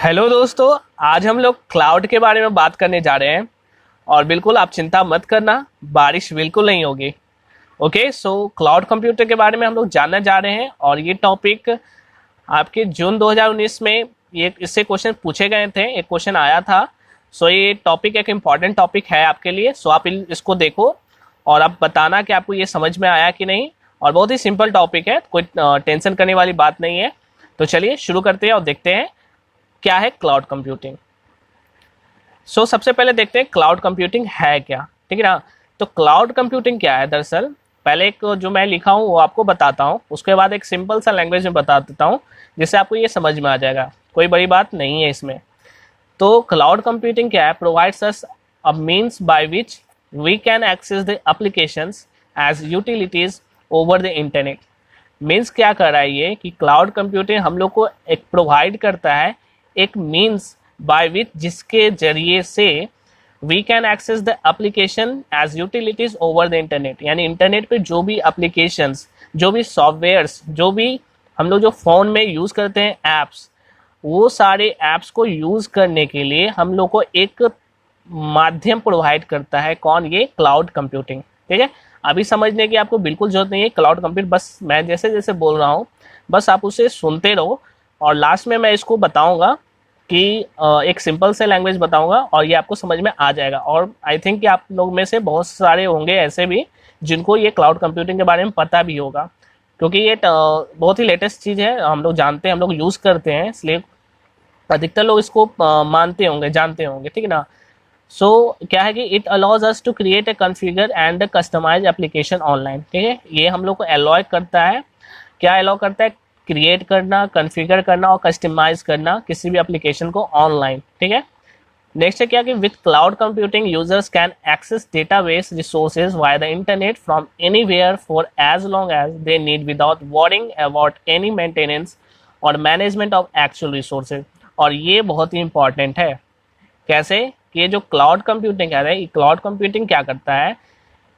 Hello दोस्तों, आज हम लोग क्लाउड के बारे में बात करने जा रहे हैं। और बिल्कुल आप चिंता मत करना, बारिश बिल्कुल नहीं होगी। ओके, सो क्लाउड कंप्यूटर के बारे में हम लोग जानने जा रहे हैं। और ये टॉपिक आपके जून 2019 में ये इससे क्वेश्चन पूछे गए थे, एक क्वेश्चन आया था। सो ये टॉपिक एक इम्पॉर्टेंट टॉपिक है आपके लिए। सो आप इसको देखो और आप बताना कि आपको ये समझ में आया कि नहीं। और बहुत ही सिंपल टॉपिक है, कोई टेंशन करने वाली बात नहीं है। तो चलिए शुरू करते हैं और देखते हैं क्या है क्लाउड कंप्यूटिंग। सो सबसे पहले देखते हैं क्लाउड कंप्यूटिंग है क्या, ठीक है ना। तो क्लाउड कंप्यूटिंग क्या है, दरअसल पहले एक जो मैं लिखा हूँ वो आपको बताता हूँ, उसके बाद एक सिंपल सा लैंग्वेज में बता देता हूँ जिससे आपको ये समझ में आ जाएगा, कोई बड़ी बात नहीं है इसमें। तो क्लाउड कंप्यूटिंग क्या है, provides us a means by which we can access the applications as utilities over the internet. Means क्या कर रहा है ये कि क्लाउड कंप्यूटिंग हम लोग को एक प्रोवाइड करता है एक मीन्स बाय विच जिसके जरिए से we can access the application as utilities over the internet. यानी इंटरनेट पे जो भी एप्लीकेशंस, जो भी सॉफ्टवेयर्स, जो भी हम लोग जो फ़ोन में यूज़ करते हैं ऐप्स, वो सारे ऐप्स को यूज़ करने के लिए हम लोग को एक माध्यम प्रोवाइड करता है। कौन? ये क्लाउड कंप्यूटिंग। ठीक है, अभी समझने की आपको बिल्कुल जरूरत नहीं है। क्लाउड कंप्यूट बस मैं जैसे जैसे बोल रहा हूँ बस आप उसे सुनते रहो, और लास्ट में मैं इसको बताऊंगा कि एक सिंपल से लैंग्वेज बताऊंगा और ये आपको समझ में आ जाएगा। और आई थिंक कि आप लोग में से बहुत सारे होंगे ऐसे भी जिनको ये क्लाउड कंप्यूटिंग के बारे में पता भी होगा, क्योंकि ये बहुत ही लेटेस्ट चीज़ है, हम लोग जानते हैं, हम लोग यूज़ करते हैं, इसलिए अधिकतर लोग इसको मानते होंगे, जानते होंगे। ठीक है ना। सो क्या है कि it allows us to create a configure and customize application online. ठीक है, ये हम लोग को अलाउ करता है, क्या अलाउ करता है? क्रिएट करना, कॉन्फ़िगर करना और कस्टमाइज करना किसी भी एप्लीकेशन को ऑनलाइन। ठीक है। नेक्स्ट है क्या कि with cloud computing users can access database resources via the internet from anywhere for as long as they need without worrying about any maintenance और मैनेजमेंट ऑफ एक्चुअल रिसोर्सेज। और ये बहुत ही इंपॉर्टेंट है। कैसे? कि ये जो क्लाउड कंप्यूटिंग है, क्लाउड कंप्यूटिंग क्या करता है,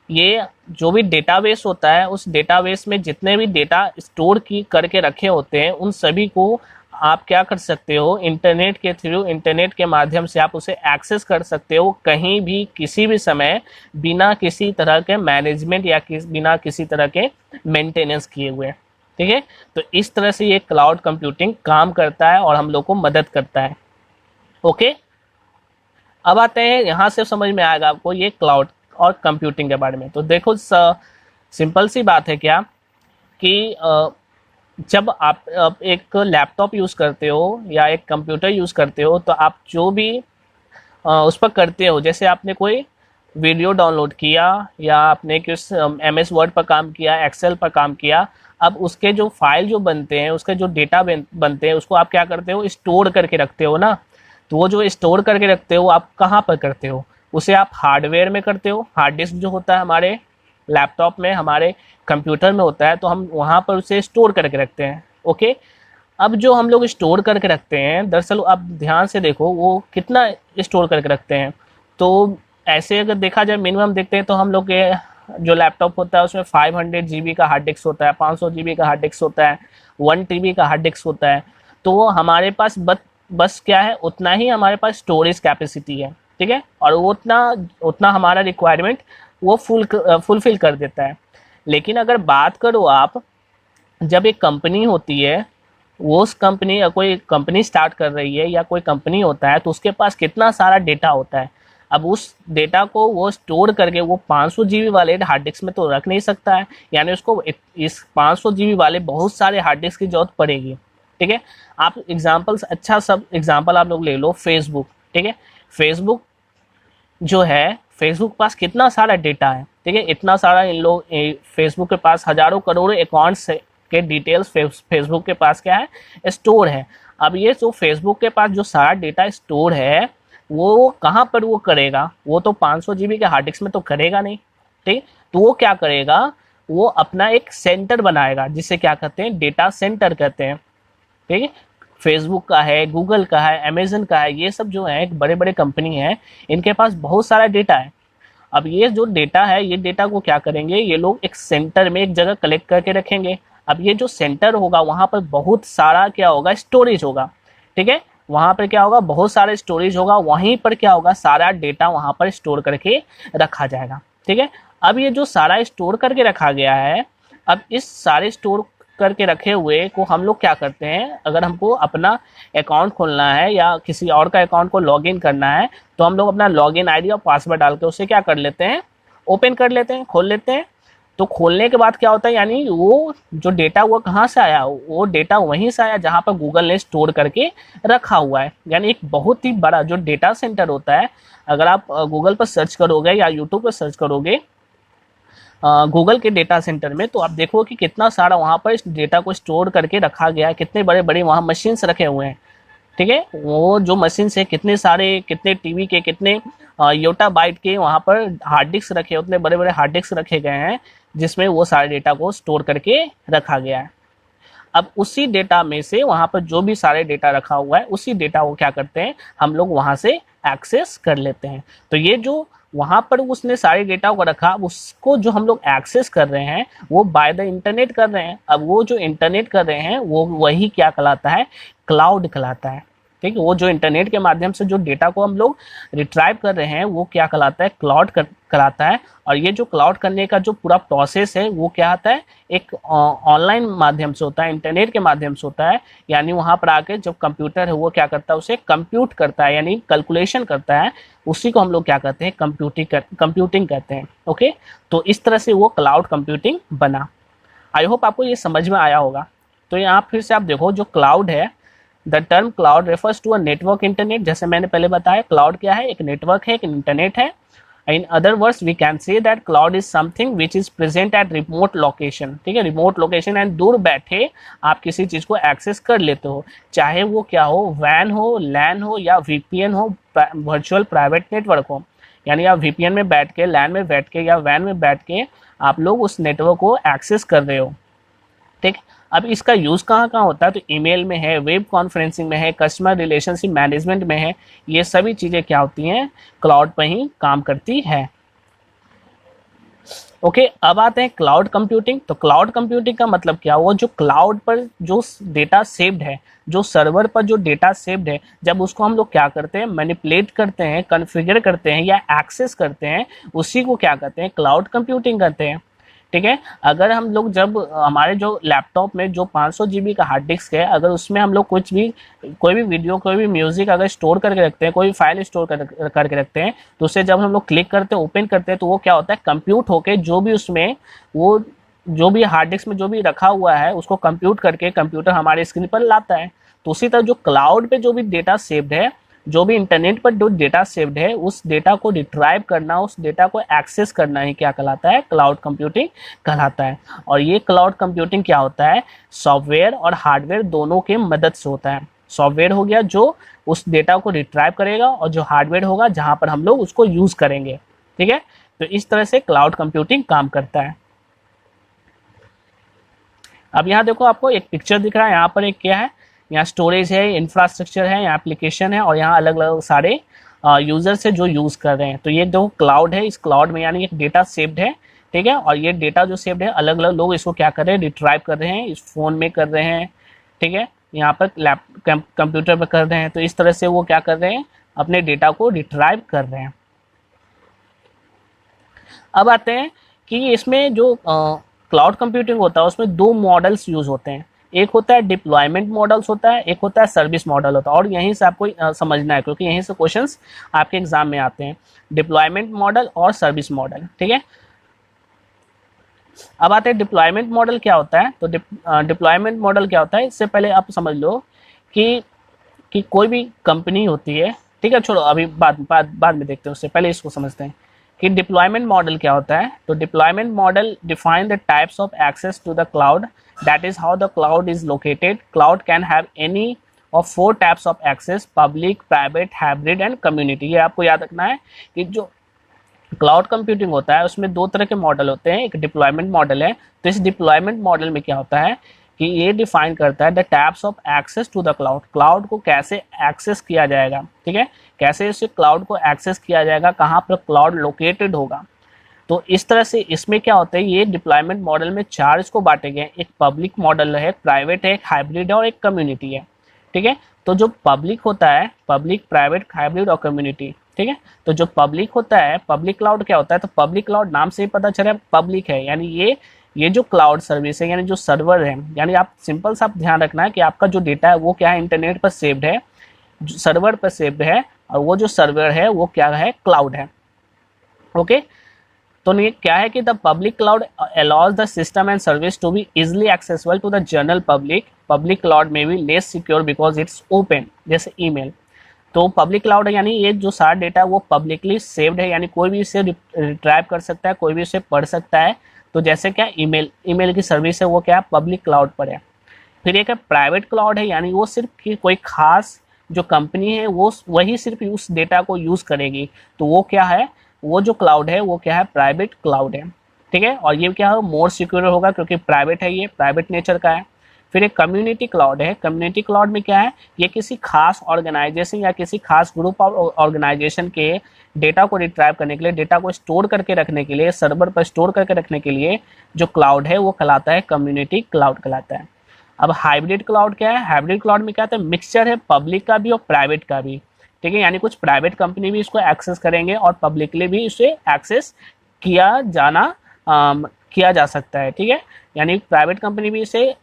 ये जो भी डेटाबेस होता है उस डेटाबेस में जितने भी डेटा स्टोर की करके रखे होते हैं उन सभी को आप क्या कर सकते हो, इंटरनेट के थ्रू, इंटरनेट के माध्यम से आप उसे एक्सेस कर सकते हो कहीं भी किसी भी समय, बिना किसी तरह के मैनेजमेंट या बिना किसी तरह के मेंटेनेंस किए हुए। ठीक है, तो इस तरह से ये क्लाउड कंप्यूटिंग काम करता है और हम लोग को मदद करता है। ओके, अब आते हैं, यहाँ से समझ में आएगा आपको ये क्लाउड और कंप्यूटिंग के बारे में। तो देखो सिंपल सी बात है क्या कि जब आप एक लैपटॉप यूज़ करते हो या एक कंप्यूटर यूज़ करते हो तो आप जो भी उस पर करते हो, जैसे आपने कोई वीडियो डाउनलोड किया या आपने किस MS वर्ड पर काम किया, एक्सेल पर काम किया, अब उसके जो फाइल जो बनते हैं, उसके जो डेटा बनते हैं, उसको आप क्या करते हो, स्टोर करके रखते हो ना। तो वो जो स्टोर करके रखते हो आप कहाँ पर करते हो? उसे आप हार्डवेयर में करते हो। हार्ड डिस्क जो होता है हमारे लैपटॉप में, हमारे कंप्यूटर में होता है, तो हम वहाँ पर उसे स्टोर करके रखते हैं। ओके, अब जो हम लोग स्टोर करके रखते हैं, दरअसल आप ध्यान से देखो वो कितना स्टोर करके रखते हैं। तो ऐसे अगर देखा जाए मिनिमम देखते हैं तो हम लोग के जो लैपटॉप होता है उसमें 500 GB का हार्ड डिस्क होता है, 500 GB का हार्ड डिस्क होता है, 1 TB का हार्ड डिस्क होता है। तो हमारे पास बस क्या है, उतना ही हमारे पास स्टोरेज कैपेसिटी है। ठीक है, और वो उतना हमारा रिक्वायरमेंट वो फुलफिल कर देता है। लेकिन अगर बात करो आप, जब एक कंपनी होती है, वो उस कंपनी या कोई कंपनी स्टार्ट कर रही है या कोई कंपनी होता है, तो उसके पास कितना सारा डेटा होता है। अब उस डेटा को वो स्टोर करके वो 500 GB वाले हार्ड डिस्क में तो रख नहीं सकता है, यानी उसको इस 500 GB वाले बहुत सारे हार्ड डिस्क की जरूरत पड़ेगी। ठीक है, आप एग्जाम्पल्स, अच्छा सब एग्जाम्पल आप लोग ले लो, फेसबुक। ठीक है, फेसबुक जो है, फेसबुक पास कितना सारा डेटा है। ठीक है, इतना सारा इन लोग फेसबुक के पास हजारों करोड़ों अकाउंट्स के डिटेल्स फेसबुक के पास क्या है, स्टोर है। अब ये जो फेसबुक के पास जो सारा डेटा स्टोर है वो कहाँ पर वो करेगा? वो तो 500 GB के हार्ड डिस्क में तो करेगा नहीं। ठीक, तो वो क्या करेगा, वो अपना एक सेंटर बनाएगा जिसे क्या कहते हैं, डेटा सेंटर कहते हैं। ठीक है, फेसबुक का है, गूगल का है, अमेजन का है, ये सब जो है बड़े बड़े कंपनी हैं, इनके पास बहुत सारा डेटा है। अब ये जो डेटा है, ये डेटा को क्या करेंगे, ये लोग एक सेंटर में एक जगह कलेक्ट करके रखेंगे। अब ये जो सेंटर होगा वहाँ पर बहुत सारा क्या होगा, स्टोरेज होगा। ठीक है, वहाँ पर क्या होगा, बहुत सारे स्टोरेज होगा, वहीं पर क्या होगा, सारा डेटा वहाँ पर स्टोर करके रखा जाएगा। ठीक है, अब ये जो सारा स्टोर करके रखा गया है, अब इस सारे स्टोर करके रखे हुए को हम लोग क्या करते हैं, अगर हमको अपना अकाउंट खोलना है या किसी और का अकाउंट को लॉगिन करना है, तो हम लोग अपना लॉगिन आईडी और पासवर्ड डाल के उसे क्या कर लेते हैं, ओपन कर लेते हैं, खोल लेते हैं। तो खोलने के बाद क्या होता है, यानी वो जो डेटा वो कहाँ से आया, वो डेटा वहीं से आया जहाँ पर गूगल ने स्टोर करके रखा हुआ है। यानी एक बहुत ही बड़ा जो डेटा सेंटर होता है, अगर आप गूगल पर सर्च करोगे या यूट्यूब पर सर्च करोगे गूगल के डेटा सेंटर में, तो आप देखो कि कितना सारा वहाँ पर इस डेटा को स्टोर करके रखा गया है, कितने बड़े बड़े वहाँ मशीन्स रखे हुए हैं। ठीक है, वो जो मशीन से कितने सारे, कितने टीवी के, कितने योटा बाइट के वहाँ पर हार्ड डिस्क रखे, उतने बड़े बड़े हार्ड डिस्क रखे गए हैं जिसमें वो सारे डेटा को स्टोर करके रखा गया है। अब उसी डेटा में से वहाँ पर जो भी सारे डेटा रखा हुआ है, उसी डेटा को क्या करते हैं, हम लोग वहाँ से एक्सेस कर लेते हैं। तो ये जो वहाँ पर उसने सारे डेटा को रखा, उसको जो हम लोग एक्सेस कर रहे हैं वो बाय द इंटरनेट कर रहे हैं। अब वो जो इंटरनेट कर रहे हैं वो वही क्या कहलाता है, क्लाउड कहलाता है। ठीक है, वो जो इंटरनेट के माध्यम से जो डेटा को हम लोग रिट्राइव कर रहे हैं वो क्या कहलाता है, क्लाउड कहलाता है। और ये जो क्लाउड करने का जो पूरा प्रोसेस है वो क्या आता है, एक ऑनलाइन माध्यम से होता है, इंटरनेट के माध्यम से होता है। यानी वहाँ पर आके जब कंप्यूटर है वो क्या करता है, उसे कंप्यूट करता है, यानी कैलकुलेशन करता है, उसी को हम लोग क्या कहते हैं, कंप्यूटिंग कहते हैं। ओके, तो इस तरह से वो क्लाउड कंप्यूटिंग बना। आई होप आपको ये समझ में आया होगा। तो यहाँ फिर से आप देखो, जो क्लाउड है, the term cloud refers to a network internet. जैसे मैंने पहले बताया, क्लाउड क्या है, एक नेटवर्क है, एक इंटरनेट है। In other words we can say that cloud is something which is present at remote location. ठीक है, रिमोट लोकेशन एंड दूर बैठे आप किसी चीज़ को एक्सेस कर लेते हो, चाहे वो क्या हो, वैन हो, लैन हो या वीपीएन हो, वर्चुअल प्राइवेट नेटवर्क हो। यानी आप वीपीएन में बैठ के, लैन में बैठ के या वैन में बैठ के आप लोग उस नेटवर्क को एक्सेस कर रहे हो। ठीक, अब इसका यूज़ कहाँ कहाँ होता है, तो ईमेल में है, वेब कॉन्फ्रेंसिंग में है, कस्टमर रिलेशनशिप मैनेजमेंट में है। ये सभी चीज़ें क्या होती हैं, क्लाउड पर ही काम करती है। ओके, अब आते हैं क्लाउड कंप्यूटिंग। तो क्लाउड कंप्यूटिंग का मतलब क्या हुआ, जो क्लाउड पर जो डेटा सेव्ड है, जो सर्वर पर जो डेटा सेव्ड है, जब उसको हम लोग क्या करते हैं, मैनिपुलेट करते हैं, कॉन्फ़िगर करते हैं या एक्सेस करते हैं, उसी को क्या कहते हैं, क्लाउड कंप्यूटिंग कहते हैं। ठीक है, अगर हम लोग जब हमारे जो लैपटॉप में जो 500 GB का हार्ड डिस्क है, अगर उसमें हम लोग कुछ भी, कोई भी वीडियो, कोई भी म्यूजिक अगर स्टोर करके रखते हैं, कोई भी फाइल स्टोर करके रखते हैं, तो उसे जब हम लोग क्लिक करते हैं, ओपन करते हैं, तो वो क्या होता है, कंप्यूट होके जो भी उसमें वो जो भी हार्ड डिस्क में जो भी रखा हुआ है उसको कंप्यूट करके कंप्यूटर हमारे स्क्रीन पर लाता है। तो उसी तरह जो क्लाउड पे जो भी डेटा सेव्ड है, जो भी इंटरनेट पर जो डेटा सेव्ड है, उस डेटा को रिट्राइव करना, उस डेटा को एक्सेस करना ही क्या कहलाता है, क्लाउड कंप्यूटिंग कहलाता है। और ये क्लाउड कंप्यूटिंग क्या होता है, सॉफ्टवेयर और हार्डवेयर दोनों के मदद से होता है। सॉफ्टवेयर हो गया जो उस डेटा को रिट्राइव करेगा, और जो हार्डवेयर होगा जहाँ पर हम लोग उसको यूज़ करेंगे। ठीक है, तो इस तरह से क्लाउड कंप्यूटिंग काम करता है। अब यहाँ देखो, आपको एक पिक्चर दिख रहा है, यहाँ पर एक क्या है, यहाँ स्टोरेज है, इंफ्रास्ट्रक्चर है, यहाँ एप्लीकेशन है, और यहाँ अलग अलग सारे यूजर्स है जो यूज़ कर रहे हैं। तो ये जो क्लाउड है, इस क्लाउड में यानी एक डेटा सेव्ड है। ठीक है, और ये डेटा जो सेव्ड है, अलग अलग लोग इसको क्या कर रहे हैं, रिट्राइव कर रहे हैं, इस फ़ोन में कर रहे हैं। ठीक है, यहाँ पर कंप्यूटर पर कर रहे हैं। तो इस तरह से वो क्या कर रहे हैं, अपने डेटा को रिट्राइव कर रहे हैं। अब आते हैं कि इसमें जो क्लाउड कंप्यूटिंग होता है उसमें दो मॉडल्स यूज़ होते हैं। एक होता है डिप्लॉयमेंट मॉडल्स होता है, एक होता है सर्विस मॉडल होता है। और यहीं से आपको समझना है, क्योंकि यहीं से क्वेश्चंस आपके एग्जाम में आते हैं, डिप्लॉयमेंट मॉडल और सर्विस मॉडल। ठीक है, अब आते हैं डिप्लॉयमेंट मॉडल क्या होता है। तो डिप्लॉयमेंट मॉडल क्या होता है, इससे पहले आप समझ लो कि कोई भी कंपनी होती है। ठीक है, छोड़ो अभी बाद में देखते हैं, उससे पहले इसको समझते हैं कि डिप्लॉयमेंट मॉडल क्या होता है। तो deployment model define the types of access to the cloud, that is how the cloud is located. Cloud can have any of 4 types of access, public, private, hybrid and community. ये आपको याद रखना है कि जो क्लाउड कंप्यूटिंग होता है उसमें 2 तरह के मॉडल होते हैं, एक डिप्लॉयमेंट मॉडल है। तो इस डिप्लॉयमेंट मॉडल में क्या होता है कि ये डिफाइन करता है the types of access to the cloud, cloud को कैसे एक्सेस किया जाएगा। ठीक है, कैसे इस क्लाउड को एक्सेस किया जाएगा, कहाँ पर क्लाउड लोकेटेड होगा। तो इस तरह से इसमें क्या होता है, ये डिप्लॉयमेंट मॉडल में 4 इसको बांटे गए, एक पब्लिक मॉडल है, एक प्राइवेट है, एक हाइब्रिड है और एक कम्युनिटी है। ठीक है, तो जो पब्लिक होता है, पब्लिक, प्राइवेट, हाइब्रिड और कम्युनिटी, ठीक है। तो जो पब्लिक होता है, पब्लिक क्लाउड क्या होता है, तो पब्लिक क्लाउड नाम से ही पता चल रहा है पब्लिक है, यानी ये जो क्लाउड सर्विस है, यानी जो सर्वर है, यानी आप सिंपल सा आप ध्यान रखना है कि आपका जो डेटा है वो क्या है, इंटरनेट पर सेव्ड है, सर्वर पर सेव्ड है, और वो जो सर्वर है वो क्या है, क्लाउड है। ओके, तो ये क्या है कि the public cloud allows the system and service to be easily accessible to the general public. Public cloud में भी less secure because it's open, जैसे ईमेल। तो पब्लिक क्लाउड है, यानी ये जो सारा डेटा है वो पब्लिकली सेव्ड है, यानी कोई भी इसे रिट्राइव कर सकता है, कोई भी इसे पढ़ सकता है। तो जैसे क्या ईमेल की सर्विस है वो क्या है, पब्लिक क्लाउड पर है। फिर एक है प्राइवेट क्लाउड है, यानी वो सिर्फ कोई खास जो कंपनी है वो वही सिर्फ उस डेटा को यूज़ करेगी। तो वो क्या है, वो जो क्लाउड है वो क्या है, प्राइवेट क्लाउड है, ठीक है। और ये क्या है, मोर सिक्योर होगा क्योंकि प्राइवेट है, ये प्राइवेट नेचर का है। फिर एक कम्युनिटी क्लाउड है। कम्युनिटी क्लाउड में क्या है, ये किसी खास ऑर्गेनाइजेशन या किसी खास ग्रुप ऑफ ऑर्गेनाइजेशन के डेटा को रिट्राइव करने के लिए, डेटा को स्टोर करके रखने के लिए, सर्वर पर स्टोर करके रखने के लिए जो क्लाउड है वो कहलाता है कम्युनिटी क्लाउड कहलाता है। अब हाइब्रिड क्लाउड क्या है, हाइब्रिड क्लाउड में क्या होता है, मिक्सचर है पब्लिक का भी और प्राइवेट का भी, ठीक है। यानी कुछ प्राइवेट कंपनी भी इसको एक्सेस करेंगे और पब्लिकली भी इसे एक्सेस किया जा सकता है, ठीक है। यानी प्राइवेट कंपनी भी इसे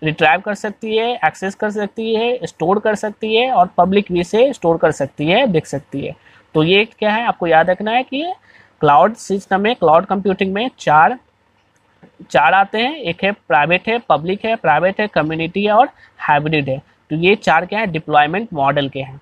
रिट्राइव कर सकती है, एक्सेस कर सकती है, स्टोर कर सकती है, और पब्लिक भी इसे स्टोर कर सकती है, देख सकती है। तो ये क्या है, आपको याद रखना है कि क्लाउड सिस्टम में, क्लाउड कंप्यूटिंग में चार आते हैं। एक है प्राइवेट है, पब्लिक है, प्राइवेट है, कम्युनिटी है और हाइब्रिड है। तो ये चार क्या है, डिप्लॉयमेंट मॉडल के हैं।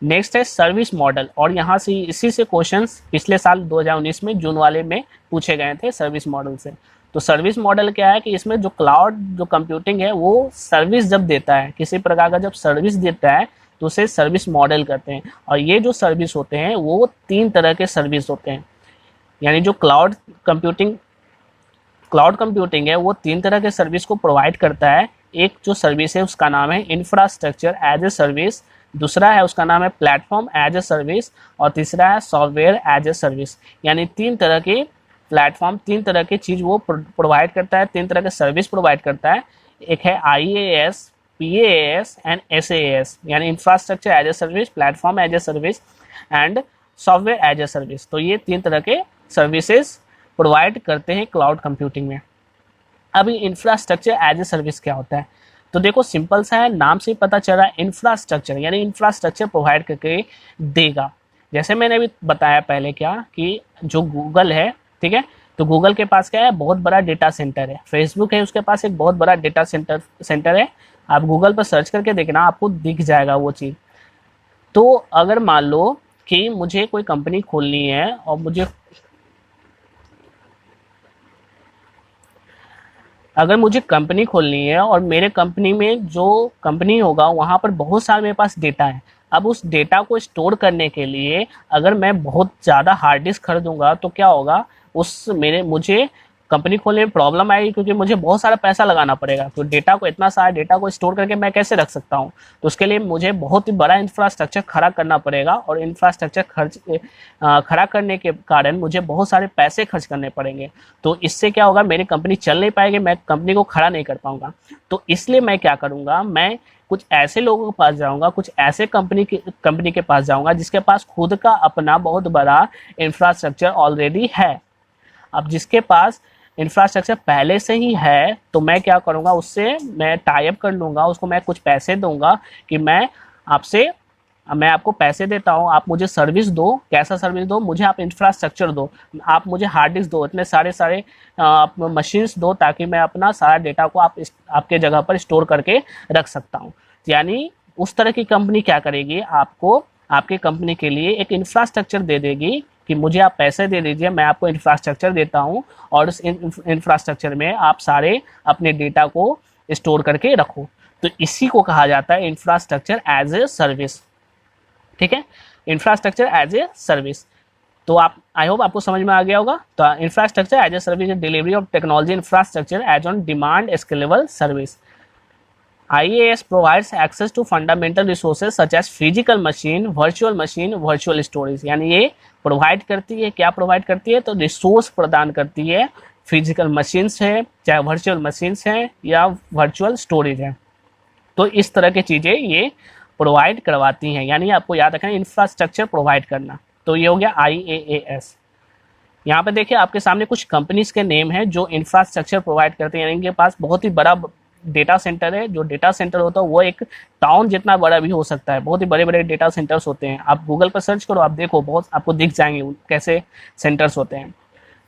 नेक्स्ट है सर्विस मॉडल, और यहाँ से इसी से क्वेश्चंस पिछले साल 2019 में जून वाले में पूछे गए थे सर्विस मॉडल से। तो सर्विस मॉडल क्या है कि इसमें जो क्लाउड जो कंप्यूटिंग है वो सर्विस जब देता है, किसी प्रकार का जब सर्विस देता है तो उसे सर्विस मॉडल कहते हैं। और ये जो सर्विस होते हैं वो 3 तरह के सर्विस होते हैं। यानी जो क्लाउड कंप्यूटिंग है वो 3 तरह के सर्विस को प्रोवाइड करता है। एक जो सर्विस है उसका नाम है इंफ्रास्ट्रक्चर एज ए सर्विस, दूसरा है उसका नाम है प्लेटफॉर्म एज ए सर्विस, और तीसरा है सॉफ्टवेयर एज ए सर्विस। यानी 3 तरह के प्लेटफॉर्म, 3 तरह की चीज़ वो प्रोवाइड करता है, 3 तरह के सर्विस प्रोवाइड करता है। एक है IaaS, PaaS एंड SaaS, यानी infrastructure as a service, platform as a service and software as a service. तो ये 3 तरह के सर्विसेज प्रोवाइड करते हैं क्लाउड कंप्यूटिंग में। अभी इंफ्रास्ट्रक्चर एज ए सर्विस क्या होता है, तो देखो सिंपल सा है, नाम से पता चल रहा है इंफ्रास्ट्रक्चर, यानी इंफ्रास्ट्रक्चर प्रोवाइड करके देगा। जैसे मैंने अभी बताया पहले क्या कि जो गूगल है, ठीक है, तो गूगल के पास क्या है, बहुत बड़ा डेटा सेंटर है। फेसबुक है, उसके पास एक बहुत बड़ा डेटा सेंटर है। आप गूगल पर सर्च करके देखना, आपको दिख जाएगा वो चीज़। तो अगर मान लो कि मुझे कोई कंपनी खोलनी है और मुझे कंपनी खोलनी है और मेरे कंपनी में जो कंपनी होगा वहाँ पर बहुत सारा मेरे पास डेटा है। अब उस डेटा को स्टोर करने के लिए अगर मैं बहुत ज़्यादा हार्ड डिस्क खरीदूंगा तो क्या होगा, मुझे कंपनी खोलने में प्रॉब्लम आएगी, क्योंकि मुझे बहुत सारा पैसा लगाना पड़ेगा। तो डेटा को, इतना सारा डेटा को स्टोर करके मैं कैसे रख सकता हूँ, तो उसके लिए मुझे बहुत ही बड़ा इंफ्रास्ट्रक्चर खड़ा करना पड़ेगा, और इंफ्रास्ट्रक्चर खड़ा करने के कारण मुझे बहुत सारे पैसे खर्च करने पड़ेंगे। तो इससे क्या होगा, मेरी कंपनी चल नहीं पाएगी, मैं कंपनी को खड़ा नहीं कर पाऊंगा। तो इसलिए मैं क्या करूँगा, मैं कुछ ऐसे लोगों के पास जाऊंगा, कुछ ऐसे कंपनी के पास जाऊंगा जिसके पास खुद का अपना बहुत बड़ा इंफ्रास्ट्रक्चर ऑलरेडी है। अब जिसके पास इंफ्रास्ट्रक्चर पहले से ही है तो मैं क्या करूँगा, उससे मैं टाई अप कर लूँगा, उसको मैं कुछ पैसे दूंगा कि मैं आपको पैसे देता हूँ, आप मुझे सर्विस दो। कैसा सर्विस दो, मुझे आप इंफ्रास्ट्रक्चर दो, आप मुझे हार्ड डिस्क दो, इतने सारे मशीन्स दो, ताकि मैं अपना सारा डेटा को आपके जगह पर स्टोर करके रख सकता हूँ। यानी उस तरह की कंपनी क्या करेगी, आपको आपके कंपनी के लिए एक इंफ्रास्ट्रक्चर दे देगी कि मुझे आप पैसे दे दीजिए, मैं आपको इंफ्रास्ट्रक्चर देता हूँ, और उस इंफ्रास्ट्रक्चर में आप सारे अपने डेटा को स्टोर करके रखो। तो इसी को कहा जाता है इंफ्रास्ट्रक्चर एज ए सर्विस, ठीक है, इंफ्रास्ट्रक्चर एज ए सर्विस। तो आई होप आपको समझ में आ गया होगा। तो infrastructure as a service, delivery of technology infrastructure as on demand scalable service. IaaS provides access to fundamental resources such as physical machine, virtual storage। यानी ये प्रोवाइड करती है, क्या प्रोवाइड करती है, तो रिसोर्स प्रदान करती है। फिजिकल मशीन्स है, चाहे वर्चुअल मशीन्स हैं या वर्चुअल स्टोरेज है। तो इस तरह की चीज़ें ये प्रोवाइड करवाती हैं, यानी आपको याद रखना इंफ्रास्ट्रक्चर प्रोवाइड करना। तो ये हो गया IaaS। यहाँ पे देखिए आपके सामने कुछ कंपनीज के नेम हैं जो इंफ्रास्ट्रक्चर प्रोवाइड करते हैं, यानी इनके पास बहुत ही बड़ा डेटा सेंटर है। जो डेटा सेंटर होता है वो एक टाउन जितना बड़ा भी हो सकता है, बहुत ही बड़े बड़े डेटा सेंटर्स होते हैं। आप गूगल पर सर्च करो, आप देखो बहुत आपको दिख जाएंगे कैसे सेंटर्स होते हैं।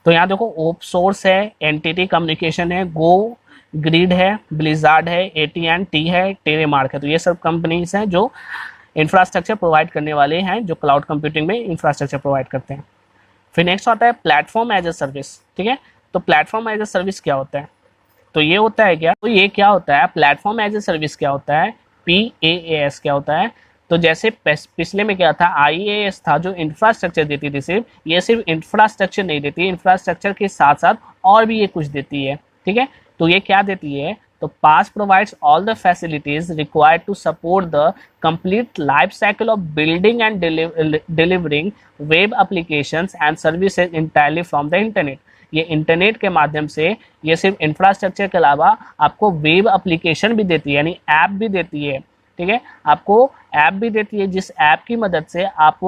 तो यहाँ देखो ओप सोर्स है, एनटीटी कम्युनिकेशन है, गो ग्रिड है, ब्लिजार्ड है, AT&T है, टेरेमार्क है। तो ये सब कंपनीज हैं जो इंफ्रास्ट्रक्चर प्रोवाइड करने वाले हैं, जो क्लाउड कंप्यूटिंग में इंफ्रास्ट्रक्चर प्रोवाइड करते हैं। फिर नेक्स्ट आता है प्लेटफॉर्म एज ए सर्विस। ठीक है, तो प्लेटफॉर्म एज ए सर्विस क्या होता है? तो ये होता है क्या, तो ये क्या होता है प्लेटफॉर्म एज ए सर्विस क्या होता है, PaaS क्या होता है? तो जैसे पिछले में क्या था, IaaS था जो इंफ्रास्ट्रक्चर देती थी सिर्फ, ये सिर्फ इंफ्रास्ट्रक्चर नहीं देती, इंफ्रास्ट्रक्चर के साथ साथ और भी ये कुछ देती है। ठीक है, तो ये क्या देती है, तो PaaS provides all the facilities required to support the complete life cycle of building and delivering web applications and services entirely from the internet। ये इंटरनेट के माध्यम से ये सिर्फ इंफ्रास्ट्रक्चर के अलावा आपको वेब एप्लीकेशन भी देती है, यानी ऐप भी देती है। ठीक है, आपको ऐप भी देती है, जिस ऐप की मदद से आप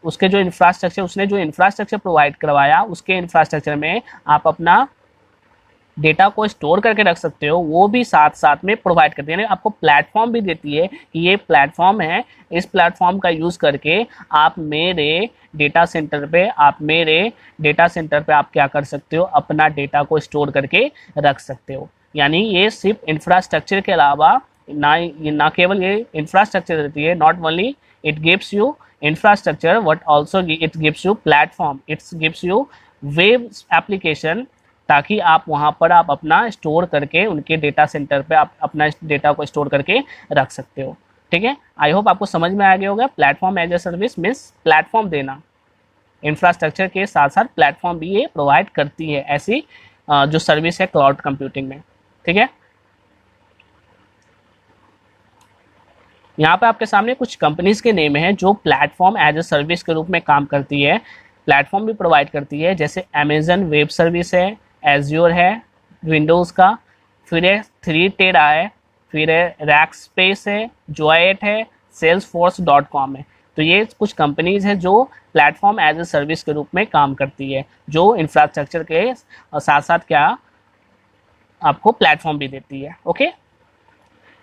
उसके जो इंफ्रास्ट्रक्चर, उसने जो इंफ्रास्ट्रक्चर प्रोवाइड करवाया उसके इंफ्रास्ट्रक्चर में आप अपना डेटा को स्टोर करके रख सकते हो, वो भी साथ साथ में प्रोवाइड करती है। यानी आपको प्लेटफॉर्म भी देती है कि ये प्लेटफॉर्म है, इस प्लेटफॉर्म का यूज़ करके आप मेरे डेटा सेंटर पे आप क्या कर सकते हो, अपना डेटा को स्टोर करके रख सकते हो। यानी ये सिर्फ इंफ्रास्ट्रक्चर के अलावा ना केवल ये इंफ्रास्ट्रक्चर देती है, not only it gives you infrastructure but also it gives you platform, it's gives you web application, ताकि आप वहाँ पर आप अपना स्टोर करके उनके डेटा सेंटर पे आप अपना डेटा को स्टोर करके रख सकते हो। ठीक है, आई होप आपको समझ में आ गया होगा। Platform as a service means platform देना, इंफ्रास्ट्रक्चर के साथ साथ प्लेटफॉर्म भी ये प्रोवाइड करती है, ऐसी जो सर्विस है क्लाउड कंप्यूटिंग में। ठीक है, यहाँ पे आपके सामने कुछ कंपनीज के नेम हैं जो प्लेटफॉर्म एज ए सर्विस के रूप में काम करती है, प्लेटफॉर्म भी प्रोवाइड करती है। जैसे अमेजन वेब सर्विस है, एज्योर है विंडोज़ का, फिर है 3Tera है, फिर है रैकस्पेस है, Joyet है, Salesforce.com है। तो ये कुछ कंपनीज है जो प्लेटफॉर्म एज ए सर्विस के रूप में काम करती है, जो इंफ्रास्ट्रक्चर के साथ साथ क्या आपको प्लेटफॉर्म भी देती है। ओके,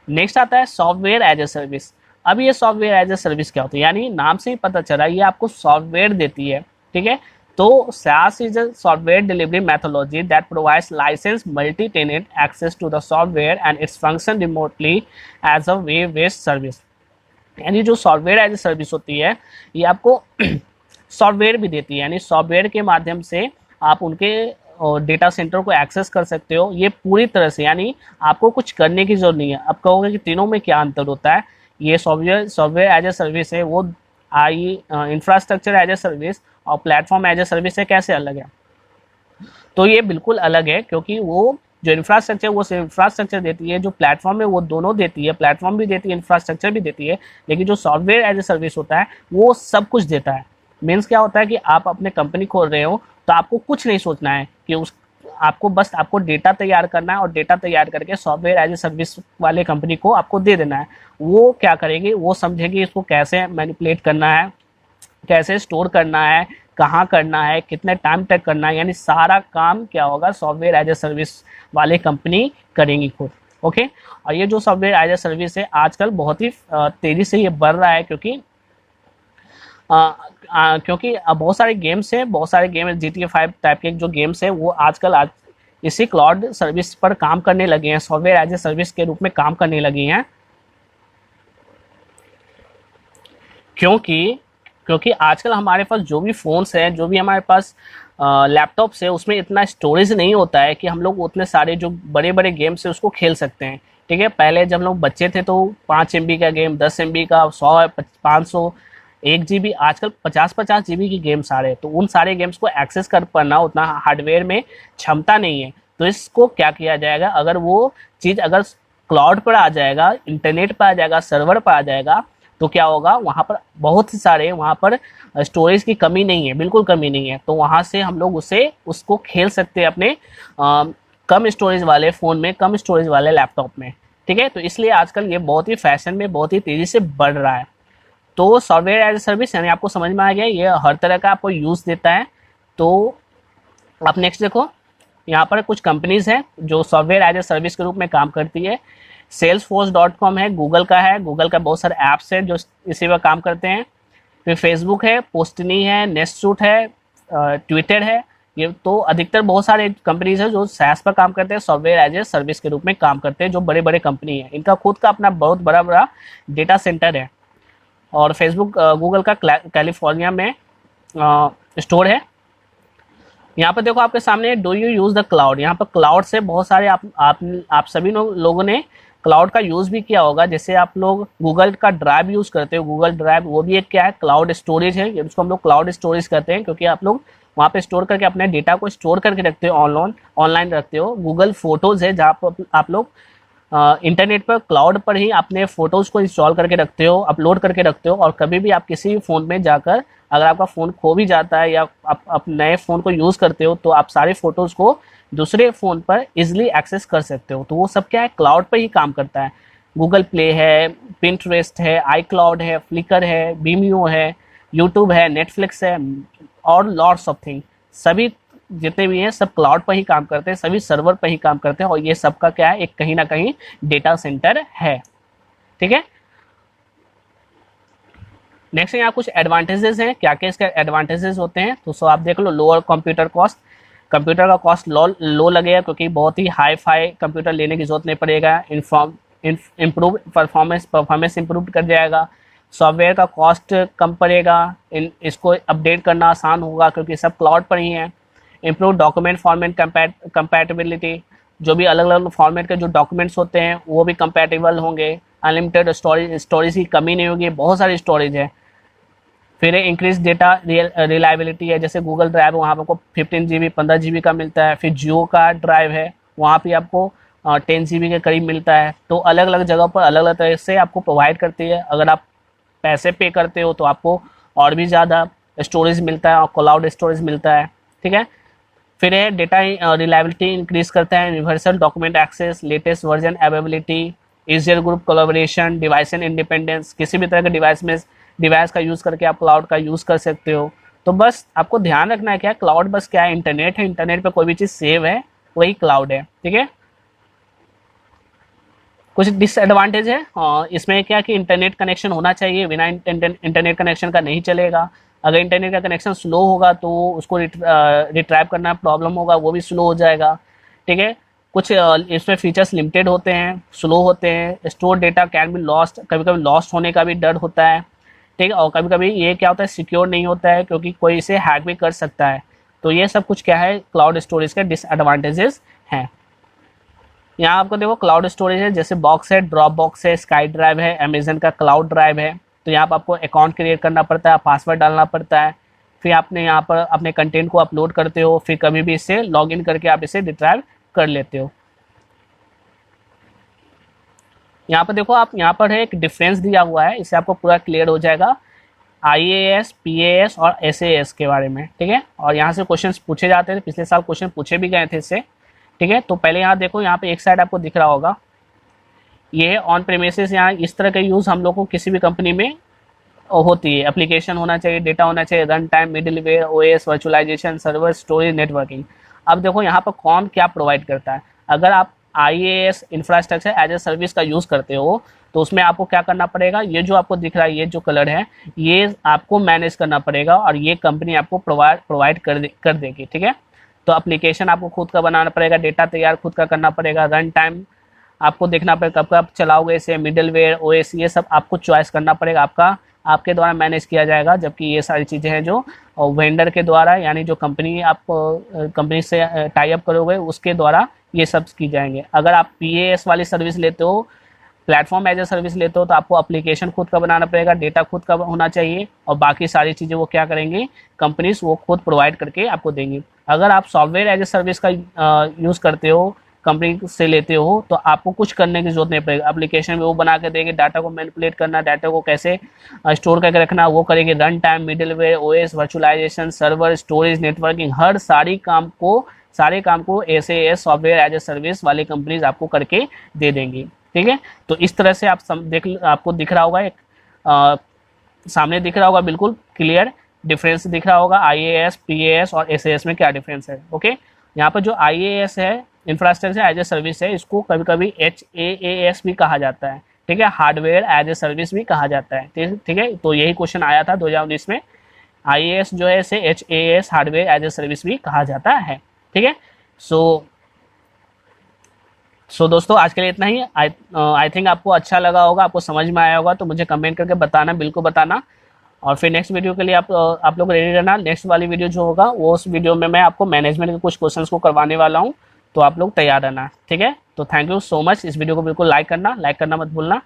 नेक्स्ट आता है सॉफ्टवेयर एज ए सर्विस। अब ये सॉफ्टवेयर एज ए सर्विस क्या होता है, यानी नाम से ही पता चला ये आपको सॉफ्टवेयर देती है। ठीक है, तो SaaS is a software delivery methodology that provides licensed multi-tenant access to the software and its function remotely as a web-based service। यानी जो सॉफ्टवेयर एज ए सर्विस होती है ये आपको सॉफ्टवेयर भी देती है, यानी सॉफ्टवेयर के माध्यम से आप उनके डेटा सेंटर को एक्सेस कर सकते हो। ये पूरी तरह से, यानी आपको कुछ करने की जरूरत नहीं है। अब कहोगे कि तीनों में क्या अंतर होता है, ये सॉफ्टवेयर एज ए सर्विस है, वो इंफ्रास्ट्रक्चर एज ए सर्विस और प्लेटफॉर्म एज ए सर्विस से कैसे अलग है? तो ये बिल्कुल अलग है, क्योंकि वो जो इंफ्रास्ट्रक्चर वो सिर्फ इंफ्रास्ट्रक्चर देती है, जो प्लेटफॉर्म है वो दोनों देती है, प्लेटफॉर्म भी देती है, इंफ्रास्ट्रक्चर भी देती है। लेकिन जो सॉफ्टवेयर एज ए सर्विस होता है वो सब कुछ देता है। मीन्स क्या होता है कि आप अपने कंपनी खोल रहे हो तो आपको कुछ नहीं सोचना है कि आपको डेटा तैयार करना है, और डेटा तैयार करके सॉफ्टवेयर एज ए सर्विस वाले कंपनी को आपको दे देना है। वो क्या करेगी, वो समझेगी इसको कैसे मैनिपुलेट करना है, कैसे स्टोर करना है, कहाँ करना है, कितने टाइम तक करना है, यानी सारा काम क्या होगा सॉफ्टवेयर एज ए सर्विस वाले कंपनी करेंगी खुद। ओके, और ये जो सॉफ्टवेयर एज ए सर्विस है आजकल बहुत ही तेज़ी से ये बढ़ रहा है, क्योंकि बहुत सारे गेम्स हैं, बहुत सारे गेम GTA 5 टाइप के जो गेम्स हैं वो आजकल इसी क्लाउड सर्विस पर काम करने लगे हैं, सॉफ्टवेयर एज ए सर्विस के रूप में काम करने लगी हैं। क्योंकि आजकल हमारे पास जो भी फ़ोन्स हैं, जो भी हमारे पास लैपटॉप्स है, उसमें इतना स्टोरेज नहीं होता है कि हम लोग उतने सारे जो बड़े बड़े गेम्स है उसको खेल सकते हैं। ठीक है, पहले जब हम लोग बच्चे थे तो 5 MB का गेम, 10 MB का, 100, 500, 1 GB, आजकल 50-50 GB की गेम्स आ रहे हैं। तो उन सारे गेम्स को एक्सेस कर पाना उतना हार्डवेयर में क्षमता नहीं है। तो इसको क्या किया जाएगा, अगर वो चीज़ अगर क्लाउड पर आ जाएगा, इंटरनेट पर आ जाएगा, सर्वर पर आ जाएगा, तो क्या होगा, वहाँ पर बहुत सारे वहाँ पर स्टोरेज की कमी नहीं है, बिल्कुल कमी नहीं है। तो वहाँ से हम लोग उसको खेल सकते हैं अपने कम स्टोरेज वाले फ़ोन में, कम स्टोरेज वाले लैपटॉप में। ठीक है, तो इसलिए आजकल ये बहुत ही फैशन में बहुत ही तेजी से बढ़ रहा है। तो सॉफ्टवेयर एज ए सर्विस यानी आपको समझ में आ गया, ये हर तरह का आपको यूज देता है। तो आप नेक्स्ट देखो, यहाँ पर कुछ कंपनीज हैं जो सॉफ्टवेयर एज ए सर्विस के रूप में काम करती है। salesforce.com है, गूगल का है, गूगल का बहुत सारे ऐप्स है जो इसी पर काम करते हैं। फिर फेसबुक है, पोस्टनी है, नेस्टसूट है, ट्विटर है। ये तो अधिकतर बहुत सारे कंपनीज है जो SaaS पर काम करते हैं, सॉफ्टवेयर एज ए सर्विस के रूप में काम करते हैं, जो बड़े बड़े कंपनी है। इनका खुद का अपना बहुत बड़ा बड़ा डेटा सेंटर है। और फेसबुक गूगल का कैलिफोर्निया में स्टोर है। यहाँ पर देखो आपके सामने, do you use the cloud. यहाँ पर क्लाउड से बहुत सारे आप सभी लोगों ने क्लाउड का यूज़ भी किया होगा। जैसे आप लोग गूगल का ड्राइव यूज़ करते हो, गूगल ड्राइव वो भी एक क्या है, क्लाउड स्टोरेज है। उसको हम लोग क्लाउड स्टोरेज करते हैं क्योंकि आप लोग वहाँ पे स्टोर करके अपने डेटा को स्टोर करके रखते हो, ऑनलाइन रखते हो। गूगल फोटोज़ है जहाँ पर आप लोग इंटरनेट पर क्लाउड पर ही अपने फ़ोटोज़ को इंस्टॉल करके रखते हो, अपलोड करके रखते हो। और कभी भी आप किसी भी फ़ोन में जाकर अगर आपका फ़ोन खो भी जाता है या आप नए फ़ोन को यूज़ करते हो तो आप सारे फ़ोटोज़ को दूसरे फ़ोन पर इजीली एक्सेस कर सकते हो। तो वो सब क्या है, क्लाउड पर ही काम करता है। गूगल प्ले है, पिंटरेस्ट है, आई क्लाउड है, फ्लिकर है, बीमियो है, यूट्यूब है, नेटफ्लिक्स है और लॉट्स ऑफ थिंग। सभी जितने भी हैं सब क्लाउड पर ही काम करते हैं, सभी सर्वर पर ही काम करते हैं। और ये सबका क्या है, एक कहीं ना कहीं डेटा सेंटर है। ठीक है, नेक्स्ट यहाँ कुछ एडवांटेजेस हैं। क्या क्या इसके एडवांटेजेस होते हैं तो सो आप देख लो। लोअर कंप्यूटर कॉस्ट, कंप्यूटर का कॉस्ट लो लगेगा क्योंकि बहुत ही हाई फाई कंप्यूटर लेने की जरूरत नहीं पड़ेगा। इम्प्रूव परफॉर्मेंस इम्प्रूव कर जाएगा। सॉफ्टवेयर का कॉस्ट कम पड़ेगा, इसको अपडेट करना आसान होगा क्योंकि सब क्लाउड पर ही है। इम्प्रूव डॉक्यूमेंट फॉर्मेट कंपैटिबिलिटी, जो भी अलग अलग फॉर्मेट के जो डॉक्यूमेंट्स होते हैं वो भी कंपैटिबल होंगे। अनलिमिटेड स्टोरेज की कमी नहीं होगी, बहुत सारी स्टोरेज है। फिर इंक्रीज डेटा रिलायबिलिटी है, जैसे गूगल ड्राइव वहाँ पर आपको 15 GB 15 GB का मिलता है। फिर जियो का ड्राइव है, वहाँ पे आपको 10 GB के करीब मिलता है। तो अलग अलग जगह पर अलग अलग तरह से आपको प्रोवाइड करती है। अगर आप पैसे पे करते हो तो आपको और भी ज़्यादा स्टोरेज मिलता है और क्लाउड स्टोरेज मिलता है। ठीक है, फिर है डेटा रिलायबिलिटी इंक्रीज करता है। Universal document access, latest version availability, easier group collaboration, device and independence. किसी भी तरह के डिवाइस का यूज़ करके आप क्लाउड का यूज़ कर सकते हो। तो बस आपको ध्यान रखना है क्या, क्लाउड बस क्या है, इंटरनेट है। इंटरनेट पे कोई भी चीज़ सेव है वही क्लाउड है। ठीक है, कुछ डिसएडवांटेज है इसमें क्या कि इंटरनेट कनेक्शन होना चाहिए, बिना इंटरनेट कनेक्शन का नहीं चलेगा। अगर इंटरनेट का कनेक्शन स्लो होगा तो उसको रिट्राइव करना प्रॉब्लम होगा, वो भी स्लो हो जाएगा। ठीक है, कुछ इसमें फीचर्स लिमिटेड होते हैं, स्लो होते हैं। Store data can be lost, कभी कभी लॉस्ट होने का भी डर होता है। ठीक है, और कभी कभी ये क्या होता है, सिक्योर नहीं होता है क्योंकि कोई इसे हैक भी कर सकता है। तो ये सब कुछ क्या है, क्लाउड स्टोरेज के डिसएडवांटेजेस हैं। यहाँ आपको देखो क्लाउड स्टोरेज है, जैसे बॉक्स है, ड्रॉप बॉक्स है, स्काई ड्राइव है, अमेजन का क्लाउड ड्राइव है। तो यहाँ पर आपको अकाउंट क्रिएट करना पड़ता है, पासवर्ड डालना पड़ता है। फिर आपने यहाँ पर अपने कंटेंट को अपलोड करते हो, फिर कभी भी इससे लॉग इन करके आप इसे रिट्राइव कर लेते हो। यहाँ पर देखो, आप यहाँ पर है एक डिफरेंस दिया हुआ है, इससे आपको पूरा क्लियर हो जाएगा IAS, PAS और SAS के बारे में। ठीक है, और यहाँ से क्वेश्चंस पूछे जाते थे, पिछले साल क्वेश्चन पूछे भी गए थे इससे। ठीक है, तो पहले यहाँ देखो, यहाँ पे एक साइड आपको दिख रहा होगा, ये ऑन प्रेमिसेस। यहाँ इस तरह का यूज़ हम लोग को किसी भी कंपनी में होती है। एप्लीकेशन होना चाहिए, डेटा होना चाहिए, run time, middleware, OS, virtualization, server, storage, networking. अब देखो यहाँ पर कौन क्या प्रोवाइड करता है। अगर आप IAS infrastructure as a service का यूज़ करते हो तो उसमें आपको क्या करना पड़ेगा, ये जो आपको दिख रहा है, ये जो कलर है, ये आपको मैनेज करना पड़ेगा और ये कंपनी आपको प्रोवाइड कर देगी। ठीक है, तो एप्लीकेशन आपको खुद का बनाना पड़ेगा, डेटा तैयार खुद का करना पड़ेगा, रन टाइम आपको देखना पड़ेगा कब कब चलाओगे इसे, मिडिलवेयर, OS, ये सब आपको चॉइस करना पड़ेगा, आपके द्वारा मैनेज किया जाएगा। जबकि ये सारी चीज़ें हैं जो वेंडर के द्वारा, यानी जो कंपनी से टाई अप करोगे उसके द्वारा ये सब की जाएंगे। अगर आप PAS वाली सर्विस लेते हो, प्लेटफॉर्म एज ए सर्विस लेते हो, तो आपको एप्लीकेशन खुद का बनाना पड़ेगा, डेटा खुद का होना चाहिए और बाकी सारी चीज़ें वो क्या करेंगी, कंपनीज वो खुद प्रोवाइड करके आपको देंगी। अगर आप सॉफ्टवेयर एज ए सर्विस का यूज़ करते हो, कंपनी से लेते हो, तो आपको कुछ करने की जरूरत नहीं पड़ेगी। एप्लीकेशन में वो बना के देंगे, डाटा को मैनिपुलेट करना, डाटा को कैसे स्टोर करके रखना वो करेंगे। Run time, middleware, OS, virtualization, server, storage, networking, हर सारे काम को SAS software as a service वाली कंपनीज आपको करके दे देंगी। ठीक है। तो इस तरह से आप आपको दिख रहा होगा एक सामने दिख रहा होगा बिल्कुल क्लियर डिफरेंस दिख रहा होगा IAS, PAS और SAS में क्या डिफरेंस है। ओके, यहाँ पर जो IAS है इंफ्रास्ट्रक्चर एज ए सर्विस है, इसको कभी कभी HAAS भी कहा जाता है। ठीक है, हार्डवेयर एज ए सर्विस भी कहा जाता है। ठीक है, तो यही क्वेश्चन आया था 2019 में। IAS जो है इसे HAAS hardware as a service भी कहा जाता है। ठीक है, सो दोस्तों आज के लिए इतना ही। आई थिंक आपको अच्छा लगा होगा, आपको समझ में आया होगा, तो मुझे कमेंट करके बताना, बिल्कुल बताना। और फिर नेक्स्ट वीडियो के लिए आप लोग रेडी रहना। नेक्स्ट वाली वीडियो जो होगा वो उस वीडियो में मैं आपको मैनेजमेंट के कुछ क्वेश्चंस को करवाने वाला हूँ, तो आप लोग तैयार रहना। ठीक है, तो थैंक यू सो मच। इस वीडियो को बिल्कुल लाइक करना मत भूलना।